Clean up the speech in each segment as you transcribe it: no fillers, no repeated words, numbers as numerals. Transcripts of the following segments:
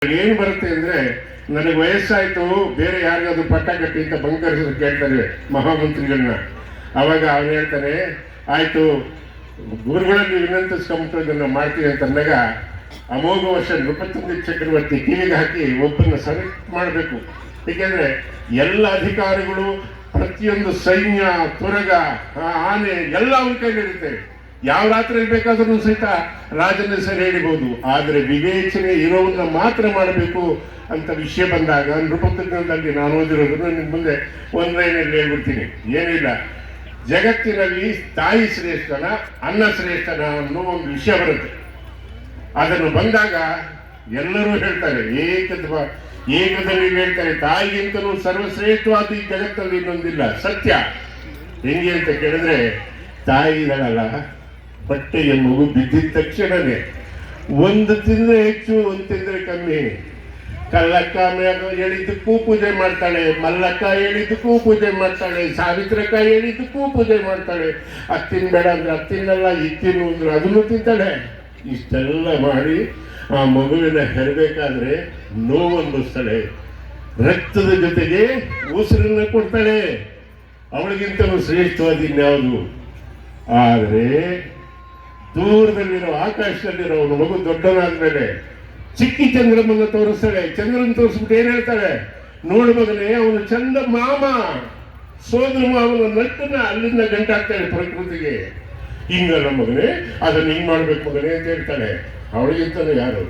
ಏನು ಬರುತ್ತೆ ಅಂದ್ರೆ, ನನಗೆ ವಯಸ್ಸಾಯ್ತು, ಬೇರೆ ಯಾರಿಗಾದ್ರು ಪಟ್ಟ ಕಟ್ಟಿ ಅಂತ ಬಂಕರಿಸಿದ್ರು ಕೇಳ್ತಾರೆ ಮಹಾಮಂತ್ರಿಗಳನ್ನ. ಅವಾಗ ಅವನು ಹೇಳ್ತಾನೆ, ಆಯ್ತು ಗುರುಗಳಲ್ಲಿ ವಿನಂತಿಸ್ಕೊಂಬಿಟ್ಟು ಇದನ್ನ ಮಾಡ್ತೀನಿ ಅಂತ ಅಂದಾಗ ಅಮೋಘ ವರ್ಷ ನೃಪತುಂಗ ಚಕ್ರವರ್ತಿ ಕಿವಿಗೆ ಹಾಕಿ ಒಬ್ಬರನ್ನ ಸೆಲೆಕ್ಟ್ ಮಾಡಬೇಕು. ಏಕೆಂದ್ರೆ ಎಲ್ಲ ಅಧಿಕಾರಿಗಳು, ಪ್ರತಿಯೊಂದು ಸೈನ್ಯ, ತುರಗ, ಆನೆ ಎಲ್ಲ ಅವ್ರ ಕೈಲಿರುತ್ತೆ. ಯಾವ ರಾತ್ರಿ ಬೇಕಾದ್ರೂ ಸಹಿತ ರಾಜನ ಸರಿ ಹಿಡಿಬಹುದು. ಆದರೆ ವಿವೇಚನೆ ಇರೋವನ್ನ ಮಾತ್ರ ಮಾಡಬೇಕು ಅಂತ ವಿಷಯ ಬಂದಾಗ ನೃಪತುಂಗದಲ್ಲಿ ನಾನು ಓದಿರೋದನ್ನು ನಿಮ್ಮ ಮುಂದೆ ಒಂದೈನಲ್ಲಿ ಹೇಳ್ಬಿಡ್ತೀನಿ. ಏನಿಲ್ಲ, ಜಗತ್ತಿನಲ್ಲಿ ತಾಯಿ ಶ್ರೇಷ್ಠನ ಅನ್ನ ಶ್ರೇಷ್ಠನ ಅನ್ನೋ ಒಂದು ವಿಷಯ ಬರುತ್ತೆ. ಅದನ್ನು ಬಂದಾಗ ಎಲ್ಲರೂ ಹೇಳ್ತಾರೆ, ಏಕದಲ್ಲಿ ಹೇಳ್ತಾರೆ, ತಾಯಿಗಿಂತಲೂ ಸರ್ವಶ್ರೇಷ್ಠವಾದ ಈ ಜಗತ್ತಲ್ಲಿ ಇನ್ನೊಂದಿಲ್ಲ. ಸತ್ಯ ಹೆಂಗೆ ಅಂತ ಕೇಳಿದ್ರೆ, ತಾಯಿಗಳಲ್ಲ, ಬಟ್ಟೆಗೆ ಮಗು ಬಿದ್ದಿದ ತಕ್ಷಣನೇ ಒಂದು ತಿಂದ್ರೆ ಹೆಚ್ಚು, ಒಂದು ತಿಂದ್ರೆ ಕಮ್ಮಿ. ಕಲ್ಲಕ್ಕ ಹೇಳಿದ್ದಕ್ಕೂ ಪೂಜೆ ಮಾಡ್ತಾಳೆ, ಮಲ್ಲಕ್ಕ ಹೇಳಿದ್ದಕ್ಕೂ ಪೂಜೆ ಮಾಡ್ತಾಳೆ, ಸಾವಿತ್ರಕ್ಕ ಹೇಳಿದ್ದಕ್ಕೂ ಪೂಜೆ ಮಾಡ್ತಾಳೆ. ಅತ್ತಿನ ಬೇಡ ಅಂದ್ರೆ ಅತ್ತಿನಲ್ಲ, ಇತ್ತಿನ ಅಂದ್ರೆ ಅದನ್ನು ತಿಂತಾಳೆ. ಇಷ್ಟೆಲ್ಲ ಮಾಡಿ ಆ ಮಗುವಿನ ಹೆರಬೇಕಾದ್ರೆ ನೋವು ಅನ್ಭವಿಸ್ತಾಳೆ, ರಕ್ತದ ಜೊತೆಗೆ ಉಸಿರನ್ನ ಕೊಡ್ತಾಳೆ. ಅವಳಿಗಿಂತಲೂ ಶ್ರೇಷ್ಠವಾದ ಇನ್ಯಾವುದು. ಆದರೆ ದೂರದಲ್ಲಿರೋ ಆಕಾಶದಲ್ಲಿರೋ ಅವನ ಮಗು ದೊಡ್ಡನಾದ್ಮೇಲೆ ಚಿಕ್ಕಿ ಚಂದ್ರಮನ್ನ ತೋರಿಸ್ತಾಳೆ. ಚಂದ್ರನ್ ತೋರಿಸ್ಬಿಟ್ಟು ಏನ್ ಹೇಳ್ತಾಳೆ, ನೋಡು ಮಗನೇ, ಅವನು ಚಂದ ಮಾಮ, ಸೋದರ ಮಾವನ ನಟ್ಟನ್ನ ಅಲ್ಲಿಂದ ಗಂಟಾಗ್ತಾಳೆ ಪ್ರಕೃತಿಗೆ. ಹಿಂಗಲ್ಲ ಮಗನೇ, ಅದನ್ನ ಹಿಂಗ್ ಮಾಡ್ಬೇಕು ಮಗನೇ ಅಂತ ಹೇಳ್ತಾಳೆ. ಅವಳಿಗಿಂತಲೂ ಯಾರು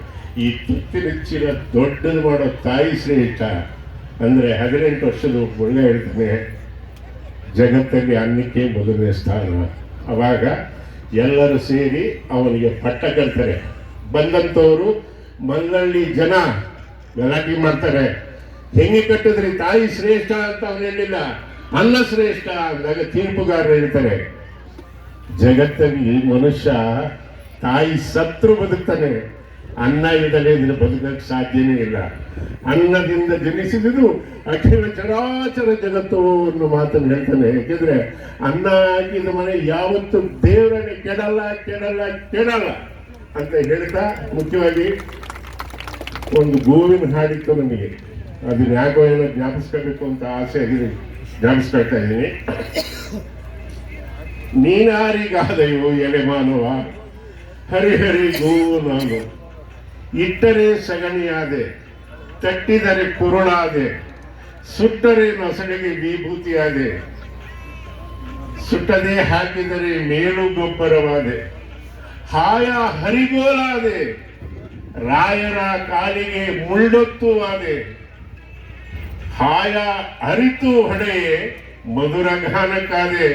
ಈ ತುತ್ತಿನ ಚೀಲ ದೊಡ್ಡದು ಮಾಡೋ ತಾಯಿ ಶ್ರೇಷ್ಠ ಅಂದ್ರೆ 18 ವರ್ಷದ ಒಳ್ಳ ಹೇಳ್ತಾನೆ, ಜಗತ್ತಲ್ಲಿ ಅನ್ನಕ್ಕೆ ಮೊದಲನೇ ಸ್ಥಾನ. ಅವಾಗ ಎಲ್ಲರೂ ಸೇರಿ ಅವನಿಗೆ ಪಟ್ಟ ಕಟ್ತಾರೆ. ಬಂದಂಥವರು ಮಲ್ಲಳ್ಳಿ ಜನ ಗಲಾಟೆ ಮಾಡ್ತಾರೆ. ಹೆಂಗೆ ಕಟ್ಟಿದ್ರಿ, ತಾಯಿ ಶ್ರೇಷ್ಠ ಅಂತ ಅವನು ಹೇಳಿಲ್ಲ, ಅನ್ನ ಶ್ರೇಷ್ಠ ಅಂದಾಗ ತೀರ್ಪುಗಾರರು ಹೇಳ್ತಾರೆ, ಜಗತ್ತಲ್ಲಿ ಮನುಷ್ಯ ತಾಯಿ ಸತ್ರು ಬದುಕ್ತಾನೆ, ಅನ್ನ ಇಡಲೇ ಇದ್ರೆ ಬದುಕಕ್ಕೆ ಸಾಧ್ಯನೇ ಇಲ್ಲ. ಅನ್ನದಿಂದ ಜನಿಸಿದುದು ಅಖಿಲ ಚರಾಚರ ಜಗತ್ತು ಅನ್ನೋ ಮಾತನ್ನು ಹೇಳ್ತಾನೆ. ಯಾಕೆಂದ್ರೆ ಅನ್ನ ಹಾಕಿದ ಮನೆ ಯಾವತ್ತು ದೇವರನ್ನೇ ಕೆಡಲ್ಲ ಕೆಡಲ್ಲ ಕೆಡಲ್ಲ ಅಂತ ಹೇಳ್ತಾ, ಮುಖ್ಯವಾಗಿ ಒಂದು ಗೋವಿನ ಹಾಡಿತ್ತು ನನಗೆ, ಅದನ್ನ ಯಾಕೋ ಏನೋ ಜ್ಞಾಪಿಸ್ಕೋಬೇಕು ಅಂತ ಆಸೆ ಆಗಿದೆ, ಜ್ಞಾಪಿಸ್ಕೊಳ್ತಾ ಇದ್ದೀನಿ. ನೀನಾರಿಗಾದೆಯೋ ಎಲೆ ಮಾನವ, ಹರಿಹರಿ ಗೋವು ನಾನು, ಇಟ್ಟರೆ ಸಗಣಿಯಾದೆ, ತಟ್ಟಿದರೆ ಕುರುಳಾದೆ, ಸುಟ್ಟರೆ ನೊಸಳಿಗೆ ವಿಭೂತಿಯಾದೆ, ಸುಟ್ಟದೆ ಹಾಕಿದರೆ ಮೇಲು ಗೊಬ್ಬರವಾದೆ, ಹಾಯ ಹರಿಗೋಲಾದೆ, ರಾಯರ ಕಾಲಿಗೆ ಮುಳ್ಳೊತ್ತುವಾದೆ, ಹಾಯ ಅರಿತು ಹೊಡೆಯೇ ಮಧುರ ಗಾನಕ್ಕಾದೆ,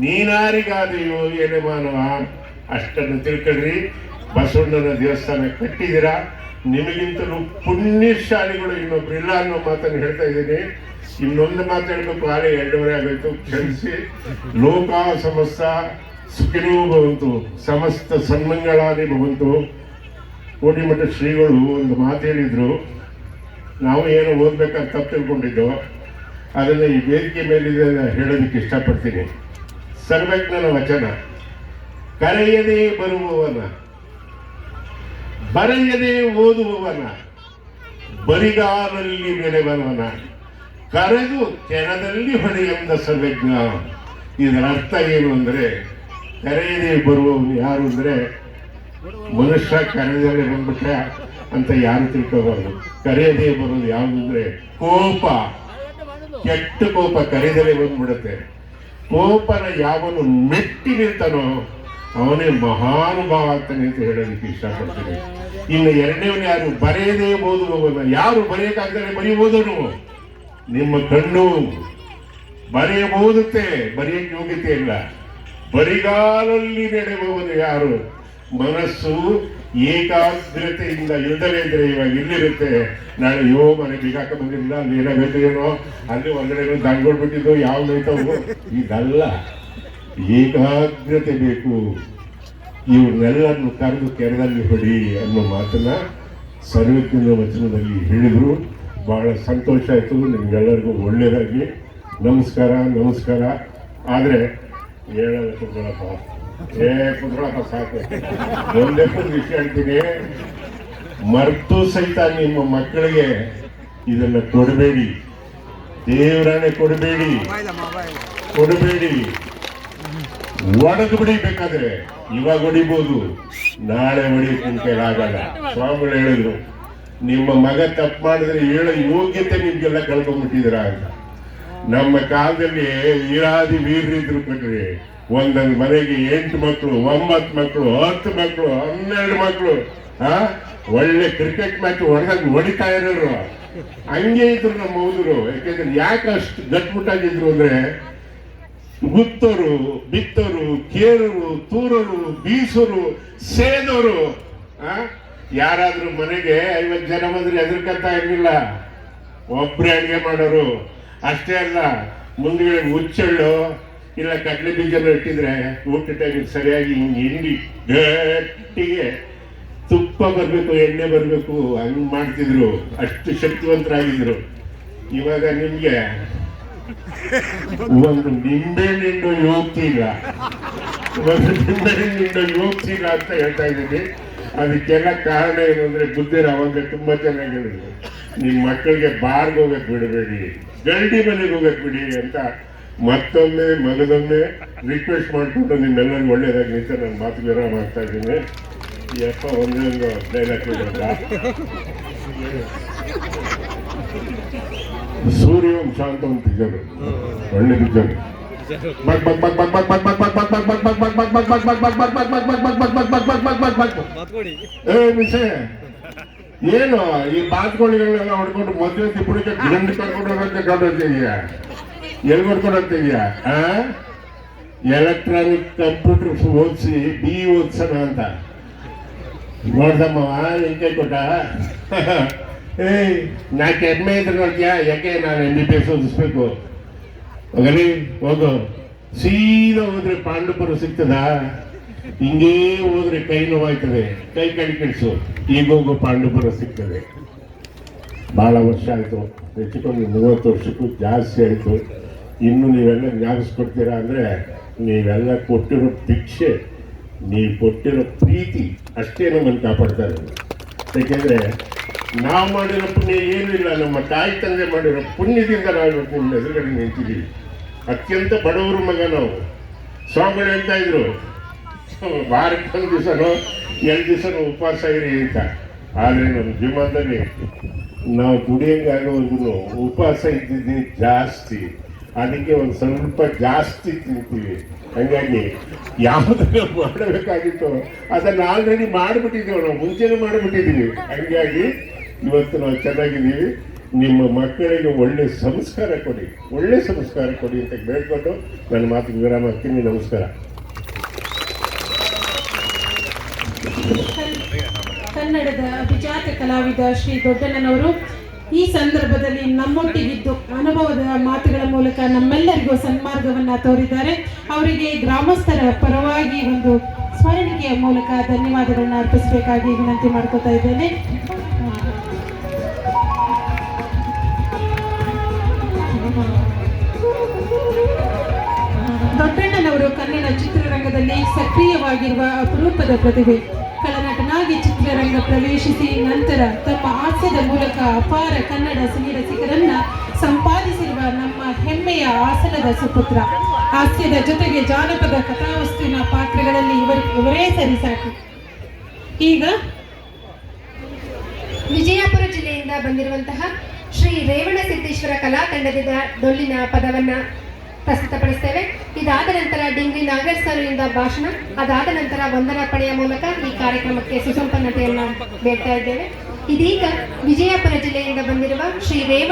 ನೀನಾರಿಗಾದೆಯೋ ಎಲೆ ಮಾನವ. ಅಷ್ಟನ್ನು ತಿಳ್ಕೊಳ್ರಿ. ಬಸವಣ್ಣನ ದೇವಸ್ಥಾನ ಕಟ್ಟಿದ್ದೀರಾ, ನಿಮಗಿಂತಲೂ ಪುಣ್ಯಶಾಲಿಗಳು ಇನ್ನೊಬ್ರು ಇಲ್ಲ ಅನ್ನೋ ಮಾತನ್ನು ಹೇಳ್ತಾ ಇದ್ದೀನಿ. ಇನ್ನೊಂದು ಮಾತು ಹೇಳ್ಬೇಕು, ಆಲೆ 2:30 ಆಗೋಯ್ತು, ಕ್ಷಮಿಸಿ. ಲೋಕ ಸಮಸ್ತ ಸುಖಿನೂ ಭವಂತು, ಸಮಸ್ತ ಸನ್ಮಂಗಳಾದಿ ಭವಂತು. ಕೋಟಿಮಠ ಶ್ರೀಗಳು ಒಂದು ಮಾತು ಹೇಳಿದ್ರು, ನಾವು ಏನೋ ಓದ್ಬೇಕಾದ್ರೆ ತಪ್ಪು ತಿಳ್ಕೊಂಡಿದ್ದೋ, ಅದನ್ನು ಈ ವೇದಿಕೆ ಮೇಲಿದೆ ಹೇಳೋದಕ್ಕೆ ಇಷ್ಟಪಡ್ತೀನಿ. ಸರ್ವಜ್ಞನ ವಚನ, ಕರೆಯದೇ ಬರುವವನ, ಬರೆಯದೆ ಓದುವವನ, ಬರಿಗಾಲಲ್ಲಿ ಬೆಳೆವವನ, ಕರೆದು ಕೆಣದಲ್ಲಿ ಹೊಡೆಯಂದ ಸರ್ವಜ್ಞ. ಇದರ ಅರ್ಥ ಏನು ಅಂದ್ರೆ, ಕರೆಯದೆ ಬರುವವನು ಯಾರು ಅಂದ್ರೆ, ಮನುಷ್ಯ ಕರೆಯದೆ ಬಂದ್ಬಿಟ್ರೆ ಅಂತ ಯಾರು ತಿಳ್ಕೋಬಾರ್ದು. ಕರೆಯದೆ ಬರೋದು ಯಾವುದು ಅಂದ್ರೆ ಕೋಪ, ಕೆಟ್ಟ ಕೋಪ ಕರೆಯದಲೇ ಬಂದ್ಬಿಡುತ್ತೆ. ಕೋಪನ ಯಾವನು ಮೆಟ್ಟಿ ನಿಲ್ತಾನೋ ಅವನೇ ಮಹಾನುಭಾವ ಆಗ್ತಾನೆ ಅಂತ ಹೇಳೋದಕ್ಕೆ ಇಷ್ಟಪಡ್ತೀನಿ. ಇನ್ನು ಎರಡನೇವನು ಯಾರು, ಬರೆಯದೇ ಓದುವವನ. ಯಾರು ಬರೆಯಕ್ಕಾಗ್ತಾನೆ ಬರೀ ಓದೋನು? ನಿಮ್ಮ ಕಣ್ಣು ಬರೆಯಬಹುದುತ್ತೆ, ಬರೆಯಕ್ಕೆ ಯೋಗ್ಯತೆ ಇಲ್ಲ. ಬರಿಗಾಲಲ್ಲಿ ನಡೆಯುವವನು ಯಾರು? ಮನಸ್ಸು ಏಕಾಗ್ರತೆಯಿಂದ ಇಲ್ದಲೇ ಇದ್ರೆ ಇವಾಗ ಇಲ್ಲಿರುತ್ತೆ, ನಾಳೆ ಮನೆ ಬಿಗಾಕ ಬಂದಿಲ್ಲ, ಅಲ್ಲಿ ಏನಾಗುತ್ತೆ ಏನೋ, ಅಲ್ಲಿ ಹೊರಗಡೆ ದಂಗೊಳ್ಬಿಟ್ಟಿದ್ದು ಯಾವ ನೈತವು, ಇದಲ್ಲ. ಏಕಾಗ್ರತೆ ಬೇಕು. ಇವ್ರನ್ನೆಲ್ಲರನ್ನು ಕರೆದು ಕೆರೆದಲ್ಲಿ ಹೊಡಿ ಅನ್ನೋ ಮಾತನ್ನ ಸರ್ವಜ್ಞನ ವಚನದಲ್ಲಿ ಹೇಳಿದ್ರು. ಬಹಳ ಸಂತೋಷ ಆಯಿತು. ನಿಮ್ಗೆಲ್ಲರಿಗೂ ಒಳ್ಳೆಯದಾಗಿ ನಮಸ್ಕಾರ ನಮಸ್ಕಾರ. ಆದರೆ ಹೇಳಲ್ಲ ಕುತ್ಕೊಳಪ್ಪ, ಕುತ್ಕೊಳಪ್ಪ ಸಾಕು. ಒಂದೇ ವಿಷಯ ಹೇಳ್ತೀನಿ, ಮರ್ತು ಸಹಿತ ನಿಮ್ಮ ಮಕ್ಕಳಿಗೆ ಇದನ್ನ ಕೊಡಬೇಡಿ, ದೇವರಾಣೆ ಕೊಡಬೇಡಿ, ಒಡೆದು ಬಿಡಿ. ಬೇಕಾದ್ರೆ ಇವಾಗ ಹೊಡಿಬೋದು, ನಾಳೆ ಹೊಡಿಯಕ್ಕೆ ಆಗಲ್ಲ. ಸ್ವಾಮಿಗಳು ಹೇಳಿದ್ರು, ನಿಮ್ಮ ಮಗ ತಪ್ಪು ಮಾಡಿದ್ರೆ ಹೇಳೋ ಯೋಗ್ಯತೆ ನಿಮ್ಗೆಲ್ಲ ಕಳ್ಕೊಂಡ್ಬಿಟ್ಟಿದ್ದೀರಾ ಅಂತ. ನಮ್ಮ ಕಾಲದಲ್ಲಿ ವೀರಾದಿ ವೀರರಿದ್ರು ಕಣ್ರಿ. ಒಂದೊಂದು ಮನೆಗೆ 8 ಮಕ್ಕಳು, 9 ಮಕ್ಕಳು, 10 ಮಕ್ಕಳು, 12 ಮಕ್ಕಳು. ಒಳ್ಳೆ ಕ್ರಿಕೆಟ್ ಮ್ಯಾಚ್ ಹೊಡಿತಾ ಇರೋರು ಹಂಗೆ ಇದ್ರು ನಮ್ಮ ಹೌದ್ರು. ಯಾಕೆಂದ್ರೆ ಯಾಕೆ ಅಷ್ಟು ಗಟ್ಬಿಟ್ಟಾಗಿದ್ರು ಅಂದ್ರೆ ಗುತ್ತೋರು, ಬಿತ್ತೋರು, ಕೇರೋರು, ತೂರೋರು, ಬೀಸೋರು, ಸೇದೋರು. ಯಾರಾದ್ರೂ ಮನೆಗೆ 50 ಜನ ಬಂದ್ರೆ ಎದುರ್ಕಂತ ಇರ್ಲಿಲ್ಲ, ಒಬ್ರೇ ಅಡಿಗೆ ಮಾಡೋರು. ಅಷ್ಟೇ ಅಲ್ಲ, ಮುಂದ್ಗಡೆ ಹುಚ್ಚೆಳ್ಳು ಇಲ್ಲ ಕಡಲೆ ಬೀಜನ ಇಟ್ಟಿದ್ರೆ ಊಟ ಟೈಮಿಗೆ ಸರಿಯಾಗಿ ಹಿಂಡಿ ಗಟ್ಟಿಗೆ ತುಪ್ಪ ಬರಬೇಕು, ಎಣ್ಣೆ ಬರಬೇಕು, ಹಂಗ್ ಮಾಡ್ತಿದ್ರು. ಅಷ್ಟು ಶಕ್ತಿವಂತರಾಗಿದ್ರು. ಇವಾಗ ನಿಮ್ಗೆ ಒಂದು ನಿಂಬೆ ನಿಂಡು ಯೋಗ್ತಿ ಇಲ್ಲ, ಅಂತ ಹೇಳ್ತಾ ಇದ್ದೀನಿ. ಅದಕ್ಕೆಲ್ಲ ಕಾರಣ ಏನು ಅಂದ್ರೆ ಬುದ್ಧಿರ ಅವಾಗ ತುಂಬಾ ಚೆನ್ನಾಗಿ ಹೇಳಿದ್ರು, ನಿಮ್ಮ ಮಕ್ಕಳಿಗೆ ಬಾರ್ಗೆ ಹೋಗಕ್ ಬಿಡಬೇಡಿ, ಗಂಡಿ ಮನೆಗೆ ಹೋಗಕ್ ಬಿಡಿ ಅಂತ ಮತ್ತೊಮ್ಮೆ ಮಗದೊಮ್ಮೆ ರಿಕ್ವೆಸ್ಟ್ ಮಾಡಿಕೊಂಡು ನಿಮ್ಮೆಲ್ಲರಿಗೂ ಒಳ್ಳೇದಾಗಿ ನಿಂತ ನನ್ನ ಮಾತು ವಿರಾಮ ಮಾಡ್ತಾ ಇದ್ದೀನಿ. ಯಪ್ಪ ಒಂದೊಂದು ಡೈಲಾಗ್ ಹೇಳಿದ್ರಲ್ಲ, ಸೂರ್ಯವಂಶ ಅಂತ ಒಂದು ಪಿಕ್ಚರ್, ಒಳ್ಳೆ ಪಿಕ್ಚರ್. ಏನು ಈ ಬಾತ್ಕೋಳಿಗಳನ್ನೆಲ್ಲ ಹೊಡ್ಕೊಂಡು ಮದುವೆ ತಿಪ್ಪಳಿಗೆ ಗಂಡು ಕರ್ಕೊಂಡು ಹೋಗಂತ ಗೌಡರ್ತೀಯ, ಎಲ್ಲಿ ಹೊಡ್ಕೊಂಡು ಹೋಗ್ತೀಯ? ಎಲೆಕ್ಟ್ರಾನಿಕ್ ಕಂಪ್ಯೂಟರ್ ಓದಿಸಿ ಓದ್ಸೋಣ ಅಂತ ನೋಡ್ದಮ್ಮವ ಹೆಂಗೆ ಕೊಟ್ಟ. ನಾ ಕೆಮ್ಮೆ ಇದ್ರೆ ನೋಡ್ತೀಯಾ, ಯಾಕೆ ನಾನು MBBS ಓದಿಸ್ಬೇಕು? ಹೋಗಲಿ ಹೋಗು, ಸೀದಾ ಹೋದ್ರೆ ಪಾಂಡುಪುರ ಸಿಗ್ತದ, ಹಿಂಗೇ ಹೋದ್ರೆ ಕೈ ನೋವಾಯ್ತದೆ, ಕೈ ಕೆಡಿಸು, ಈಗ ಹೋಗು ಪಾಂಡುಪುರ ಸಿಗ್ತದೆ. ಬಹಳ ವರ್ಷ ಆಯ್ತು, ಹೆಚ್ಚಿಕೊಂಡು 30 ವರ್ಷಕ್ಕೂ ಜಾಸ್ತಿ ಆಯ್ತು. ಇನ್ನು ನೀವೆಲ್ಲ ಜ್ಞಾಪಿಸ್ಕೊಡ್ತೀರಾ ಅಂದ್ರೆ ನೀವೆಲ್ಲ ಕೊಟ್ಟಿರೋ ಭಿಕ್ಷೆ, ನೀವು ಕೊಟ್ಟಿರೋ ಪ್ರೀತಿ ಅಷ್ಟೇ ನಮ್ಮನ್ನು ಕಾಪಾಡ್ತಾರೆ. ಯಾಕೆಂದ್ರೆ ನಾವು ಮಾಡಿರೋ ಪುಣ್ಯ ಏನೂ ಇಲ್ಲ, ನಮ್ಮ ತಾಯಿ ತಂದೆ ಮಾಡಿರೋ ಪುಣ್ಯದಿಂದ ನಾವು ಇವತ್ತು ನಿಮ್ಮ ಎದುರುಗಡೆ ನಿಂತಿದ್ದೀವಿ. ಅತ್ಯಂತ ಬಡವರು ಮಗ ನಾವು. ಸ್ವಾಮಿಗಳು ಹೇಳ್ತಾ ಇದ್ರು, ವಾರಕ್ಕೆ 1 ದಿವಸನೋ 2 ದಿವಸನೋ ಉಪವಾಸ ಇರಿ ಅಂತ. ಆದರೆ ನಮ್ಮ ಜೀವನದಲ್ಲಿ ನಾವು ದುಡಿಯಂಗಾಗೋವರೆಗೂ ಉಪವಾಸ ಇದ್ದಿದ್ದು ಜಾಸ್ತಿ, ಅದಕ್ಕೆ ಒಂದು ಸ್ವಲ್ಪ ಜಾಸ್ತಿ ತಿಂತೀವಿ. ಹಂಗಾಗಿ ಯಾವುದನ್ನ ಮಾಡಬೇಕಾಗಿತ್ತು ಅದನ್ನು ಆಲ್ರೆಡಿ ಮಾಡಿಬಿಟ್ಟಿದ್ದೀವಿ, ನಾವು ಮುಂಚೆನೇ ಮಾಡಿಬಿಟ್ಟಿದ್ದೀವಿ. ಹಂಗಾಗಿ ಇವತ್ತು ನಾವು ಚೆನ್ನಾಗಿದ್ದೀವಿ. ನಿಮ್ಮ ಮಕ್ಕಳಿಗೆ ಒಳ್ಳೆ ಸಂಸ್ಕಾರ ಕೊಡಿ, ಒಳ್ಳೆ ಸಂಸ್ಕಾರ ಕೊಡಿ ಅಂತ ಬೇಡ್ಕೊಂಡು ನನ್ನ ಮಾತಿಗೆ ವಿರಾಮ ಹಾಕ್ತೀನಿ. ನಮಸ್ಕಾರ. ಕನ್ನಡದ ಅಭಿಜಾತ ಕಲಾವಿದ ಶ್ರೀ ದೊಡ್ಡಣ್ಣನವರು ಈ ಸಂದರ್ಭದಲ್ಲಿ ನಮ್ಮೊಟ್ಟಿಗಿದ್ದು ಅನುಭವದ ಮಾತುಗಳ ಮೂಲಕ ನಮ್ಮೆಲ್ಲರಿಗೂ ಸನ್ಮಾರ್ಗವನ್ನ ತೋರಿದ್ದಾರೆ. ಅವರಿಗೆ ಗ್ರಾಮಸ್ಥರ ಪರವಾಗಿ ಒಂದು ಸ್ಮರಣಿಕೆಯ ಮೂಲಕ ಧನ್ಯವಾದಗಳನ್ನ ಅರ್ಪಿಸಬೇಕಾಗಿ ವಿನಂತಿ ಮಾಡ್ಕೊತಾ ಇದ್ದೇನೆ. ದೊಡ್ಡಣ್ಣನವರು ಕನ್ನಡ ಚಿತ್ರರಂಗದಲ್ಲಿ ಸಕ್ರಿಯವಾಗಿರುವ ಅಪರೂಪದ ಪ್ರತಿಭೆ. ಖಳನಟನಾಗಿ ಚಿತ್ರರಂಗ ಪ್ರವೇಶಿಸಿ ನಂತರ ತಮ್ಮ ಹಾಸ್ಯದ ಮೂಲಕ ಅಪಾರ ಕನ್ನಡ ಸಿನಿರಸಿಕರನ್ನ ಸಂಪಾದಿಸಿರುವ ನಮ್ಮ ಹೆಮ್ಮೆಯ ಹಾಸನದ ಸುಪುತ್ರ. ಹಾಸ್ಯದ ಜೊತೆಗೆ ಜಾನಪದ ಕಥಾವಸ್ತುವಿನ ಪಾತ್ರಗಳಲ್ಲಿ ಇವರೇ ಸರಿಸಾಟಿ. ಈಗ ವಿಜಯಪುರ ಜಿಲ್ಲೆಯಿಂದ ಬಂದಿರುವಂತಹ ಶ್ರೀ ರೇವಣಸಿದ್ದೇಶ್ವರ ಕಲಾ ತಂಡದಿಂದ ಡೊಳ್ಳಿನ ಪದವನ್ನ ಪ್ರಸ್ತುತಪಡಿಸ್ತೇವೆ. ಇದಾದ ನಂತರ ಡಿಂಗ್ರಿ ನಾಗೇಶ್ ಸರಿಂದ ಭಾಷಣ, ಅದಾದ ನಂತರ ವಂದನಾರ್ಪಣೆಯ ಮೂಲಕ ಈ ಕಾರ್ಯಕ್ರಮಕ್ಕೆ ಸುಸಂಪನ್ನತೆಯನ್ನು ಬೇಡ್ತಾ ಇದ್ದೇವೆ. ಇದೀಗ ವಿಜಯಪುರ ಜಿಲ್ಲೆಯಿಂದ ಬಂದಿರುವ ಶ್ರೀ